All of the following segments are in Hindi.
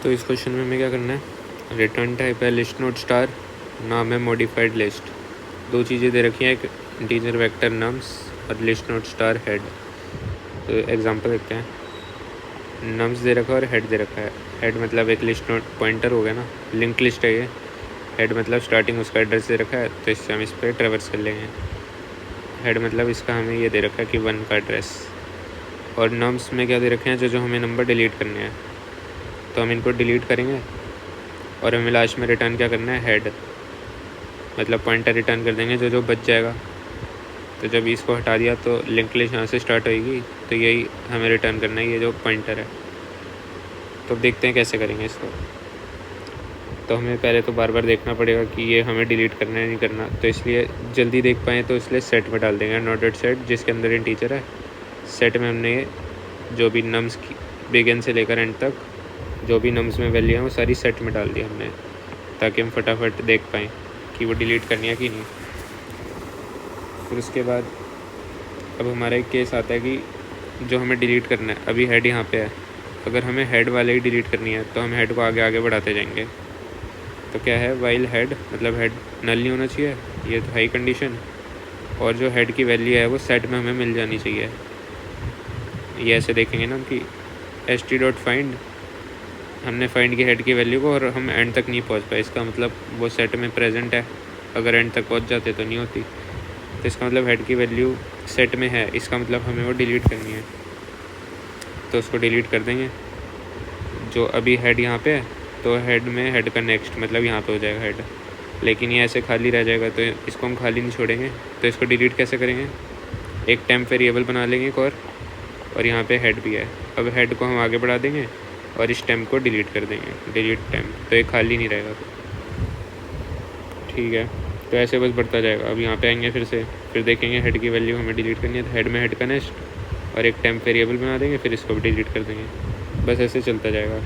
तो इस क्वेश्चन में हमें क्या करना है, रिटर्न टाइप है लिस्ट नोट स्टार, नाम है मॉडिफाइड लिस्ट। दो चीज़ें दे रखी हैं, एक इंटीजर वेक्टर नम्स और लिस्ट नोट स्टार हेड। तो एग्जांपल देखते हैं, नम्स दे रखा है और हेड दे रखा है। हेड मतलब एक लिस्ट नोट पॉइंटर हो गया ना, लिंक लिस्ट है ये। हेड मतलब स्टार्टिंग उसका एड्रेस दे रखा है, तो इससे हम इस पर ट्रेवर्स कर लेंगे। हेड मतलब इसका हमें ये दे रखा है कि 1 का एड्रेस। और नम्स में क्या दे रखे हैं, जो हमें नंबर डिलीट करने हैं, तो हम इनको डिलीट करेंगे और हमें लास्ट में रिटर्न क्या करना है, हेड मतलब पॉइंटर रिटर्न कर देंगे जो बच जाएगा। तो जब इसको हटा दिया तो लिंक लिस्ट यहाँ से स्टार्ट होएगी, तो यही हमें रिटर्न करना है, ये जो पॉइंटर है। तो देखते हैं कैसे करेंगे इसको। तो हमें पहले तो बार बार देखना पड़ेगा कि ये हमें डिलीट करना है नहीं करना, तो इसलिए जल्दी देख पाएँ तो इसलिए सेट में डाल देंगे, नॉटेड सेट, जिसके अंदर इंटीजर है। सेट में हमने जो भी नम्स की बिगिन से लेकर एंड तक जो भी नम्स में वैल्यू है वो सारी सेट में डाल दी हमने, ताकि हम फटाफट देख पाएँ कि वो डिलीट करनी है कि नहीं। फिर उसके बाद अब हमारा एक केस आता है कि जो हमें डिलीट करना है, अभी हेड यहाँ पे है, अगर हमें हेड वाले ही डिलीट करनी है तो हम हेड को आगे आगे बढ़ाते जाएंगे। तो क्या है, वाइल हेड मतलब हेड नल नहीं होना चाहिए, ये तो हाई कंडीशन, और जो हेड की वैल्यू है वो सेट में हमें मिल जानी चाहिए। ये ऐसे देखेंगे ना कि st.find, हमने फाइंड की हेड की वैल्यू को और हम एंड तक नहीं पहुंच पाए, इसका मतलब वो सेट में प्रेजेंट है, अगर एंड तक पहुंच जाते तो नहीं होती। तो इसका मतलब हेड की वैल्यू सेट में है, इसका मतलब हमें वो डिलीट करनी है। तो उसको डिलीट कर देंगे। जो अभी हेड यहाँ पे है, तो हेड में हेड का नेक्स्ट मतलब यहाँ पे हो जाएगा हेड, लेकिन ये ऐसे खाली रह जाएगा, तो इसको हम खाली नहीं छोड़ेंगे। तो इसको डिलीट कैसे करेंगे, एक टेम्प वेरिएबल बना लेंगे एक और यहाँ पे हेड भी है। अब हेड को हम आगे बढ़ा देंगे और इस टेम्प को डिलीट कर देंगे, डिलीट टेम्प, तो ये खाली नहीं रहेगा। ठीक है, तो ऐसे बस बढ़ता जाएगा। अब यहाँ पे आएंगे फिर देखेंगे हेड की वैल्यू हमें डिलीट करनी है, तो हेड में हेड का नेक्स्ट और एक टेम्प वेरिएबल बना देंगे, फिर इसको भी डिलीट कर देंगे। बस ऐसे चलता जाएगा,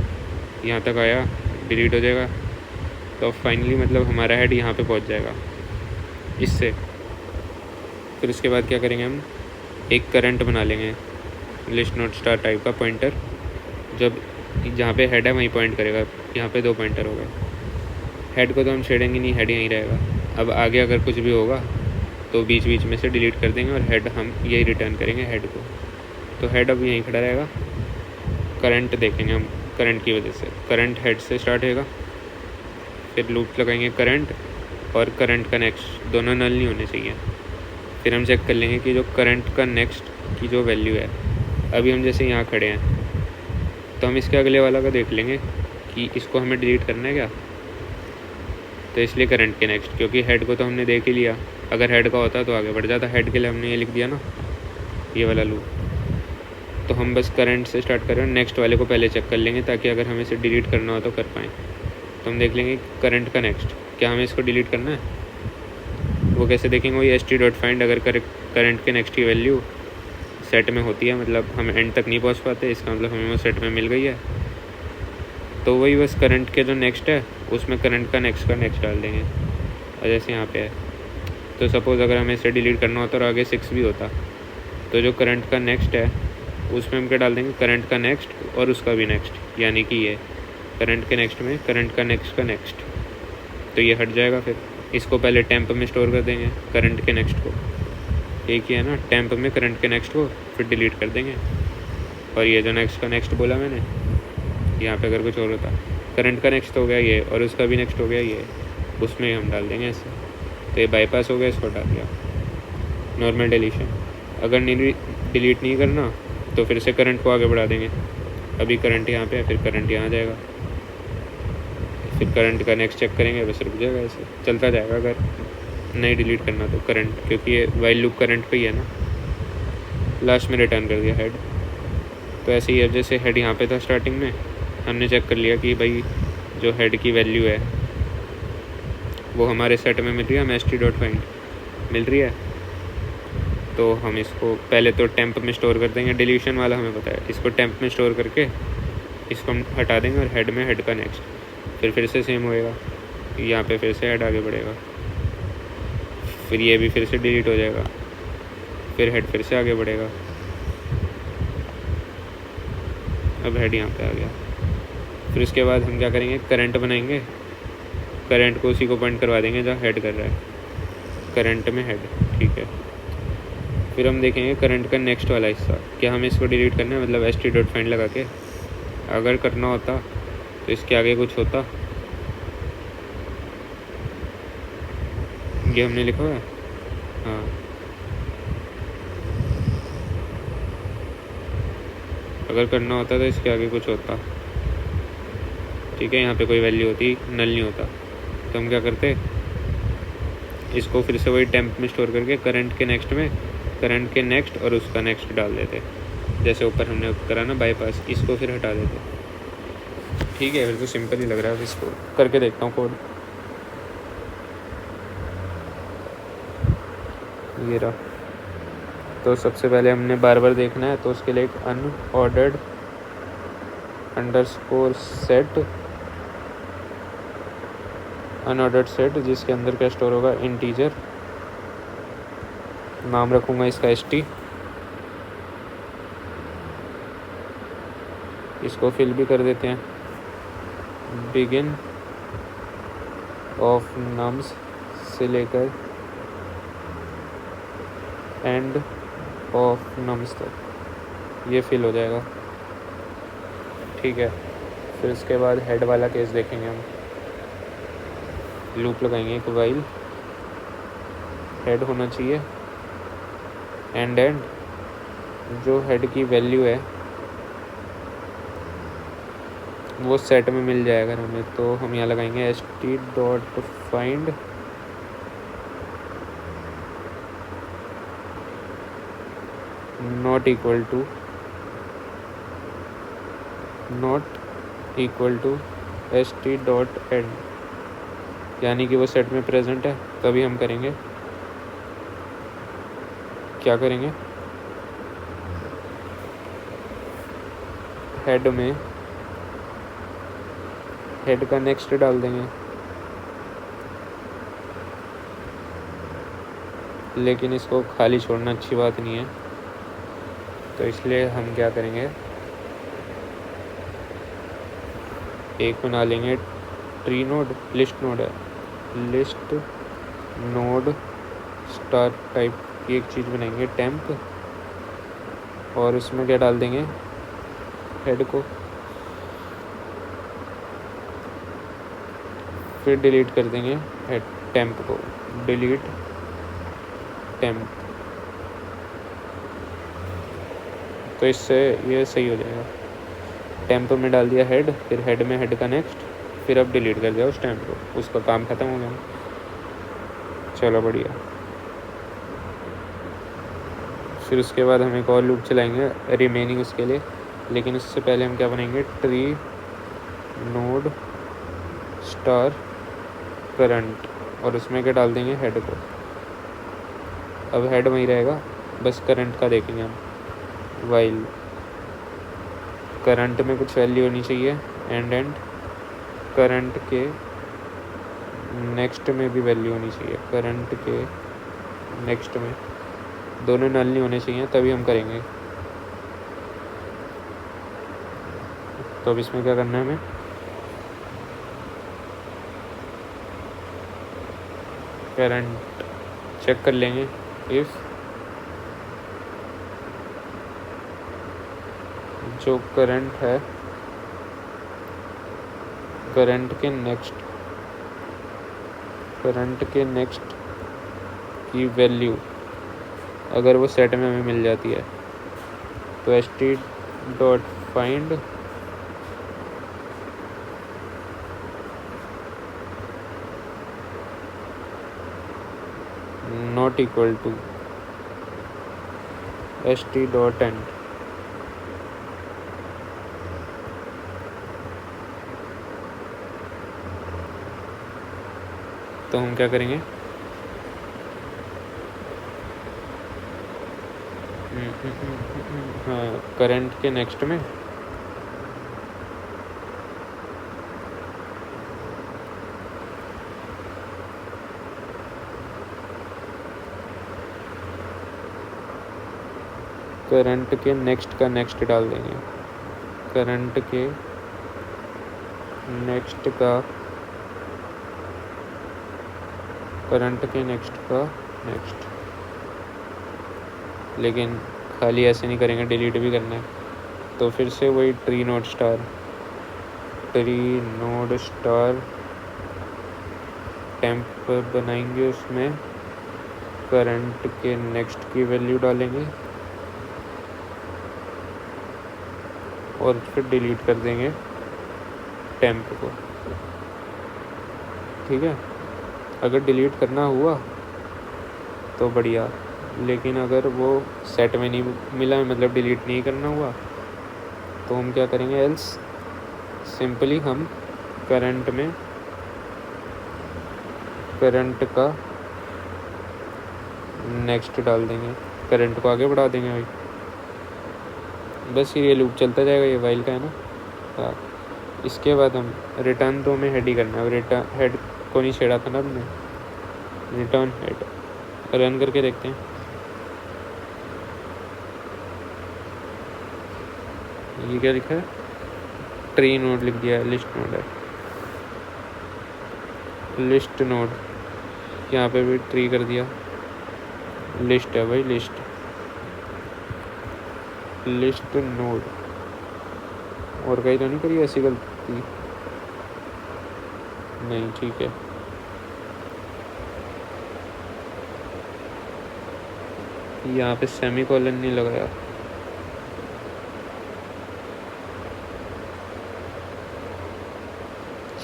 यहाँ तक आया, डिलीट हो जाएगा। तो फाइनली मतलब हमारा हेड यहाँ पे पहुँच जाएगा इससे। फिर उसके बाद क्या करेंगे, हम एक करंट बना लेंगे लिस्ट नोट स्टार टाइप का पॉइंटर, जब जहाँ पे हेड है वहीं पॉइंट करेगा। यहाँ पे 2 पॉइंटर हो गए, हेड को तो हम छेड़ेंगे नहीं, हेड यहीं रहेगा। अब आगे अगर कुछ भी होगा तो बीच बीच में से डिलीट कर देंगे और हेड हम यही रिटर्न करेंगे हेड को। तो हेड अब यहीं खड़ा रहेगा। करंट देखेंगे हम, करंट की वजह से करंट हेड से स्टार्ट होगा, फिर लूप लगाएंगे करंट और करंट का नेक्स्ट, दोनों नल नहीं होने चाहिए। फिर हम चेक कर लेंगे कि जो करंट का नेक्स्ट की जो वैल्यू है, अभी हम जैसे यहाँ खड़े हैं तो हम इसके अगले वाला का देख लेंगे कि इसको हमें डिलीट करना है क्या। तो इसलिए करंट के नेक्स्ट, क्योंकि हेड को तो हमने देख ही लिया, अगर हेड का होता तो आगे बढ़ जाता। हेड के लिए हमने ये लिख दिया ना, ये वाला लूप। तो हम बस करंट से स्टार्ट कर रहे हैं, नेक्स्ट वाले को पहले चेक कर लेंगे ताकि अगर हमें इसे डिलीट करना हो तो कर पाएँ। तो हम देख लेंगे करंट का नेक्स्ट, क्या हमें इसको डिलीट करना है, वो कैसे देखेंगे, वही st.find, अगर करंट के नेक्स्ट की वैल्यू सेट में होती है, मतलब हम एंड तक नहीं पहुंच पाते, इसका मतलब हमें वो सेट में मिल गई है। तो वही बस करंट के जो नेक्स्ट है उसमें करंट का नेक्स्ट डाल देंगे। और जैसे यहाँ पे है, तो सपोज़ अगर हमें इसे डिलीट करना होता और आगे 6 भी होता, तो जो करंट का नेक्स्ट है उसमें हम क्या डाल देंगे, करंट का नेक्स्ट और उसका भी नेक्स्ट, यानी कि ये करंट के नेक्स्ट में करंट का नेक्स्ट, तो ये हट जाएगा। फिर इसको पहले टेम्प में स्टोर कर देंगे करंट के नेक्स्ट को, एक ही है ना, टेम्प में करंट के नेक्स्ट को फिर डिलीट कर देंगे। और ये जो नेक्स्ट का नेक्स्ट बोला मैंने, यहाँ पे अगर कुछ और होता, करंट का नेक्स्ट हो गया ये और उसका भी नेक्स्ट हो गया ये, उसमें हम डाल देंगे ऐसे। तो ये बाईपास हो गया, इसको हटा दिया, नॉर्मल डिलीशन। अगर डिलीट नहीं करना तो फिर से करंट को आगे बढ़ा देंगे, अभी करंट यहाँ पे है, फिर करंट यहाँ जाएगा, फिर करंट का नेक्स्ट चेक करेंगे, बस रुक जाएगा, ऐसे चलता जाएगा। अगर नहीं डिलीट करना तो करंट, क्योंकि ये वाइल लूप करंट पे ही है ना, लास्ट में रिटर्न कर दिया हेड। तो ऐसे ही अब जैसे हेड यहाँ पे था स्टार्टिंग में, हमने चेक कर लिया कि भाई जो हेड की वैल्यू है वो हमारे सेट में मिल रही है, हमें st.find मिल रही है। तो हम इसको पहले तो टेम्प में स्टोर कर देंगे, डिलीशन वाला हमें पता है, इसको टेम्प में स्टोर करके इसको हम हटा देंगे और हेड में हेड का नेक्स्ट, फिर से सेम होएगा, यहाँ पे फिर से हेड आगे बढ़ेगा, फिर ये भी फिर से डिलीट हो जाएगा, फिर हेड फिर से आगे बढ़ेगा। अब हेड यहाँ पे आ गया, फिर उसके बाद हम क्या करेंगे, करंट बनाएंगे, करंट को उसी को पॉइंट करवा देंगे जहाँ हेड कर रहा है, करंट में हेड, ठीक है। फिर हम देखेंगे करंट का नेक्स्ट वाला हिस्सा, क्या हमें इसको डिलीट करना है, मतलब st.find लगा के। अगर करना होता तो इसके आगे कुछ होता, ये हमने लिखा हुआ है, हाँ। अगर करना होता तो इसके आगे कुछ होता, ठीक है। यहाँ पे कोई वैल्यू होती, नल नहीं होता, तो हम क्या करते, इसको फिर से वही टेम्प में स्टोर करके करंट के नेक्स्ट में, करंट के नेक्स्ट और उसका नेक्स्ट डाल देते, जैसे ऊपर हमने करा ना बाईपास, इसको फिर हटा देते, ठीक है। फिर तो सिंपल ही लग रहा है, इसको करके देखता हूँ कोड। ये रहा। तो सबसे पहले हमने बार बार देखना है, तो उसके लिए एक unordered underscore set, unordered set, जिसके अंदर क्या स्टोर होगा, इंटीजर, नाम रखूँगा इसका st, इसको फिल भी कर देते हैं, बिगिन ऑफ नम्स से लेकर एंड ऑफ नम्स तक, ये फिल हो जाएगा, ठीक है। फिर उसके बाद हेड वाला केस देखेंगे हम, लूप लगाएंगे एक वाइल, हेड होना चाहिए, एंड जो हेड की वैल्यू है वो सेट में मिल जाएगा हमें, तो हम यहाँ लगाएंगे st.find not equal to st.end, यानी कि वो सेट में प्रेजेंट है, तभी हम करेंगे, क्या करेंगे, हेड में हेड का नेक्स्ट डाल देंगे, लेकिन इसको खाली छोड़ना अच्छी बात नहीं है, तो इसलिए हम क्या करेंगे, एक बना लेंगे ट्री नोड, लिस्ट नोड है, लिस्ट नोड स्टार टाइप की एक चीज़ बनाएंगे, टेम्प, और उसमें क्या डाल देंगे, हेड को, फिर डिलीट कर देंगे हेड टेम्प को, डिलीट टेम्प, तो इससे ये सही हो जाएगा। टेम्प में डाल दिया हेड, फिर हेड में हेड का नेक्स्ट, फिर अब डिलीट कर दिया उस टेम्प को, उसका काम ख़त्म हो गया। चलो बढ़िया। फिर उसके बाद हम एक और लूप चलाएंगे रिमेनिंग उसके लिए, लेकिन उससे पहले हम क्या बनाएंगे, ट्री नोड स्टार करंट, और उसमें क्या डाल देंगे, हेड को। अब हेड वहीं रहेगा, बस करंट का देखेंगे हम, वाइल करंट में कुछ वैल्यू होनी चाहिए, एंड करंट के नेक्स्ट में भी वैल्यू होनी चाहिए, करंट के नेक्स्ट में दोनों नल नहीं होने चाहिए, तभी हम करेंगे। तो अब इसमें क्या करना है हमें, करंट चेक कर लेंगे, इफ़ जो करंट है, करंट के नेक्स्ट की वैल्यू अगर वो सेट में हमें मिल जाती है, तो st.find not equal to st.end, तो हम क्या करेंगे, हाँ, करंट के नेक्स्ट में करंट के नेक्स्ट का नेक्स्ट डाल देंगे, करंट के नेक्स्ट का, करंट के नेक्स्ट का नेक्स्ट। लेकिन खाली ऐसे नहीं करेंगे, डिलीट भी करना है। तो फिर से वही ट्री नोड स्टार टेम्प बनाएंगे, उसमें करंट के नेक्स्ट की वैल्यू डालेंगे और फिर डिलीट कर देंगे टेम्प को। ठीक है, अगर डिलीट करना हुआ तो बढ़िया, लेकिन अगर वो सेट में नहीं मिला, मतलब डिलीट नहीं करना हुआ, तो हम क्या करेंगे, एल्स सिंपली हम करंट में करंट का नेक्स्ट डाल देंगे, करंट को आगे बढ़ा देंगे भाई। बस ये लूप चलता जाएगा, ये वाइल का है ना। हाँ, इसके बाद हम रिटर्न तो हमें हेड ही करना है। रिटर्न हेड को नहीं छेड़ा था ना हमने, रिटर्न हेड। रन करके देखते हैं। ये क्या लिखा है, ट्री नोड लिख दिया है, लिस्ट नोड है, लिस्ट नोड। यहाँ पे भी ट्री कर दिया, लिस्ट है भाई, लिस्ट नोड। और कहीं तो नहीं करी ऐसी गलती? नहीं, ठीक है। यहाँ पे सेमीकोलन नहीं लगाया।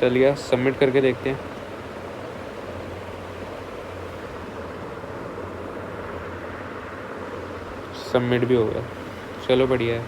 चलिए सबमिट करके देखते हैं। सबमिट भी हो गया, चलो बढ़िया है।